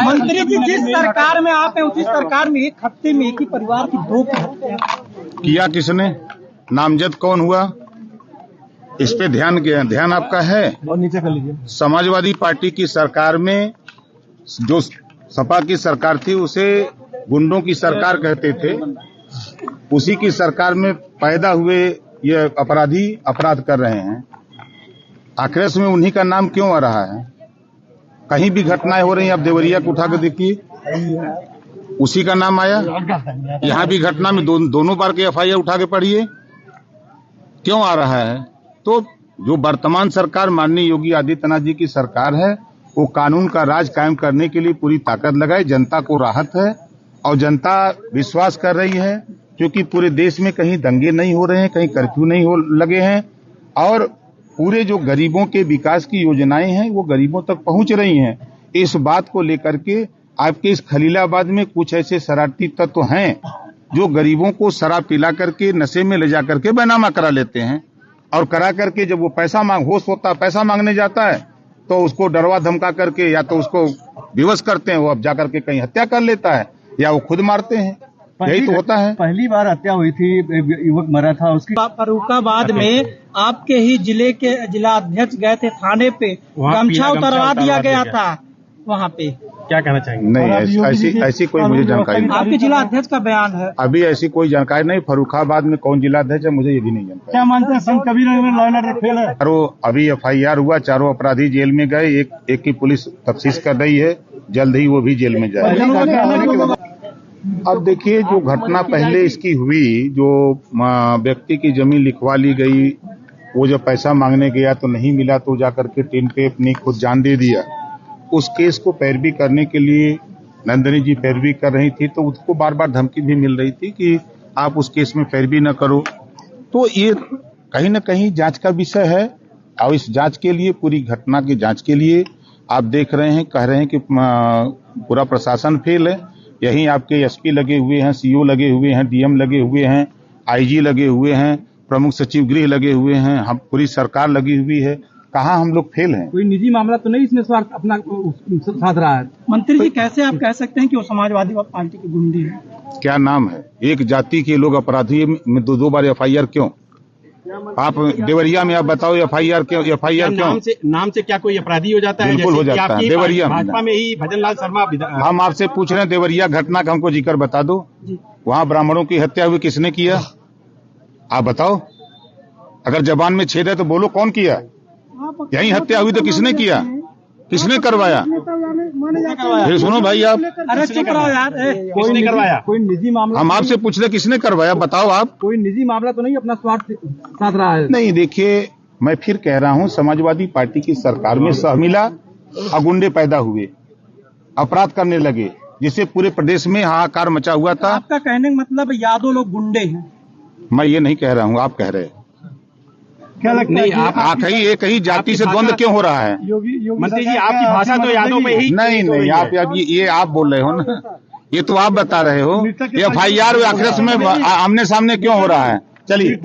मंत्री जी, जिस सरकार में आप हैं उसी सरकार में एक हफ्ते में एक ही परिवार की 2 की हत्या किया किसने? नामजद कौन हुआ? इस पे ध्यान आपका है? और नीचे कर लीजिए। समाजवादी पार्टी की सरकार में जो सपा की सरकार थी उसे गुंडों की सरकार कहते थे। उसी की सरकार में पैदा हुए ये अपराधी अपराध कर रहे हैं। आखिर में उन्हीं का नाम क्यों आ रहा है? कहीं भी घटनाएं हो रही हैं, आप देवरिया को उठा कर देखिए, उसी का नाम आया। यहाँ भी घटना में दोनों बार के एफआईआर उठा के पढ़िए, क्यों आ रहा है? तो जो वर्तमान सरकार माननीय योगी आदित्यनाथ जी की सरकार है, वो कानून का राज कायम करने के लिए पूरी ताकत लगाए। जनता को राहत है और जनता विश्वास कर रही है, क्योंकि पूरे देश में कहीं दंगे नहीं हो रहे हैं, कहीं कर्फ्यू नहीं लगे हैं और पूरे जो गरीबों के विकास की योजनाएं हैं वो गरीबों तक पहुंच रही हैं। इस बात को लेकर के आपके इस खलीलाबाद में कुछ ऐसे शरारती तत्व हैं जो गरीबों को शराब पिला करके नशे में ले जा करके बैनामा करा लेते हैं और करा करके जब वो होश होता पैसा मांगने जाता है तो उसको डरवा धमका करके या तो उसको विवश करते हैं, वो अब जाकर के कहीं हत्या कर लेता है या वो खुद मारते हैं। यही तो होता है। पहली बार हत्या हुई थी, युवक मरा था उसकी। फर्रुखाबाद में आपके ही जिले के जिला अध्यक्ष गए थे थाने पे, गमछा उतरवा दिया गया था वहाँ पे। क्या कहना चाहेंगे? नहीं, ऐसी कोई मुझे जानकारी नहीं। आपके जिला अध्यक्ष का बयान है। अभी ऐसी कोई जानकारी नहीं। फर्रुखाबाद में कौन जिला अध्यक्ष है मुझे ये भी नहीं जानकारी। क्या मानते हैं संत कबीर नगर फेल है? अभी एफआईआर हुआ, 4 अपराधी जेल में गए, एक की पुलिस तफ्तीश कर रही है, जल्द ही वो भी जेल में जाए। अब देखिए, जो घटना पहले इसकी हुई, जो व्यक्ति की जमीन लिखवा ली गई, वो जब पैसा मांगने गया तो नहीं मिला तो जाकर के टेन पे अपनी खुद जान दे दिया। उस केस को पैरवी करने के लिए नंदिनी जी पैरवी कर रही थी, तो उसको बार बार धमकी भी मिल रही थी कि आप उस केस में पैरवी न करो। तो ये कहीं न कहीं जांच का विषय है और इस जांच के लिए, पूरी घटना की जांच के लिए आप देख रहे हैं, कह रहे हैं कि पूरा प्रशासन फेल है। यहीं आपके एसपी लगे हुए हैं, सीओ लगे हुए हैं, डीएम लगे हुए हैं, आईजी लगे हुए हैं, प्रमुख सचिव गृह लगे हुए हैं, हम पूरी सरकार लगी हुई है। कहाँ हम लोग फेल हैं? कोई निजी मामला तो नहीं इसमें स्वार्थ अपना साध रहा है? मंत्री जी, कैसे आप कह सकते हैं कि वो समाजवादी पार्टी के गुंडे हैं? क्या नाम है? एक जाति के लोग अपराधी में 2 बार एफआईआर क्यों? आप देवरिया में आप बताओ एफआईआर क्यों? नाम से क्या कोई अपराधी हो जाता है? बिल्कुल हो जाता है। देवरिया भाजपा में ही भजनलाल शर्मा। हम आपसे पूछ रहे हैं, देवरिया घटना का हमको जिक्र बता दो। वहाँ ब्राह्मणों की हत्या हुई, किसने किया? आप बताओ। अगर जबान में छेद है तो बोलो, कौन किया? यहीं हत्या हुई तो किसने किया? किसने करवाया? फिर सुनो भाई, आप चुप रहो यार। किसने करवाया? कोई निजी मामला? हम आपसे पूछ रहे किसने करवाया, बताओ आप। कोई निजी मामला तो नहीं अपना स्वार्थ साध रहा है? नहीं, देखिए, मैं फिर कह रहा हूँ, समाजवादी पार्टी की सरकार में सहमिला और गुंडे पैदा हुए, अपराध करने लगे, जिससे पूरे प्रदेश में हाहाकार मचा हुआ था। आपका कहने का मतलब यादव लोग गुंडे हैं? मैं ये नहीं कह रहा हूँ, आप कह रहे हैं। क्या लगता है? आप एक ही जाति से द्वंद्व क्यों हो रहा है? मंत्री जी, आपकी भाषा तो यादव में ही नहीं, आप ये आप बोल रहे हो ना, ये तो आप बता रहे हो। एफआईआर आखिर में आमने सामने क्यों हो रहा है? चलिए।